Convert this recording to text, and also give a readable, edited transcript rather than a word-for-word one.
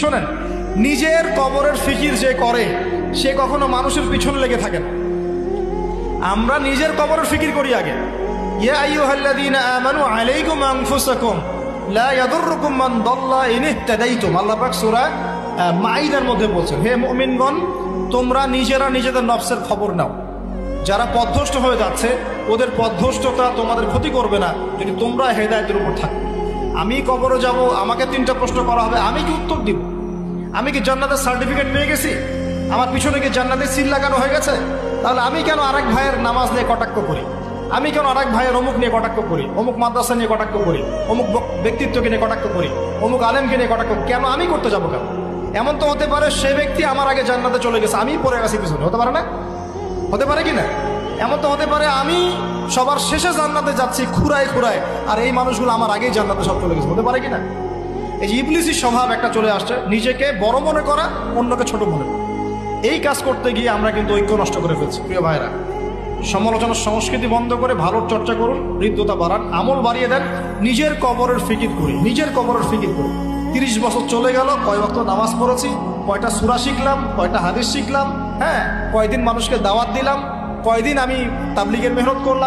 শোনেন, নিজের কবরের ফিকির যে করে সে কখনো মানুষের পিছনে লেগে থাকে না। আমরা নিজের কবরের ফিকির করি আগে। ইয়া আইয়ুহাল্লাযীনা আমানু আলাইকুম আনফুসাকুম লা ইয়াদুররুকুম মান দাল্লা ইন ইহতাদাইতুম। আল্লাহ পাক সূরা মাইদার মধ্যে বলছেন, হে মুমিনগণ, তোমরা নিজেরা নিজেদের নফসের খবর নাও। যারা পথভ্রষ্ট হয়ে যাচ্ছে ওদের পথভ্রষ্টতা তোমাদের ক্ষতি করবে না যদি তোমরা হেদায়েতের উপর থাকো। আমি কবরে যাব, আমাকে 3টা প্রশ্ন করা হবে, আমি কি উত্তর দিব? আমি কি জান্নাতের সার্টিফিকেট পেয়ে গেছি? আমার পিছনে কি জান্নাতের সিল লাগানো হয়ে গেছে? তাহলে আমি কেন আরেক ভাইয়ের নামাজ নিয়ে কটাক্ষ করি? আমি কেন আরেক ভাইয়ের অমুক নিয়ে কটাক্ষ করি, অমুক মাদ্রাসা নিয়ে কটাক্ষ করি, অমুক ব্যক্তিত্বকে নিয়ে কটাক্ষ করি, অমুক আলেমকে নিয়ে কটাক্ষ? কেন আমি করতে যাবো? কেন? এমন তো হতে পারে সে ব্যক্তি আমার আগে জান্নাতে চলে গেছে, আমি পড়ে গেছি পিছনে। হতে পারে না? হতে পারে কি না? এমন তো হতে পারে আমি সবার শেষে জান্নাতে যাচ্ছি খুঁড়ায় খুঁড়ায়, আর এই মানুষগুলো আমার আগেই জান্নাতে সব চলে গেছে। হতে পারে কি না? এই যে ইবলিসি স্বভাব একটা চলে আসছে, নিজেকে বড় মনে করা, অন্যকে ছোট মনে করা। এই কাজ করতে গিয়ে আমরা কিন্তু ঐক্য নষ্ট করে ফেলছি। প্রিয় ভাইরা, সমালোচনার সংস্কৃতি বন্ধ করে ভালোর চর্চা করুন, হৃদ্যতা বাড়ান, আমল বাড়িয়ে দেন, নিজের কবরের ফিকির করি, নিজের কবরের ফিকির করি। 30 বছর চলে গেল, কয় ওয়াক্ত নামাজ পড়েছি, কয়টা সূরা শিখলাম, কয়টা হাদিস শিখলাম, হ্যাঁ, কয়দিন মানুষকে দাওয়াত দিলাম, কয়দিন আমি তাবলীগের মেহনত করলাম।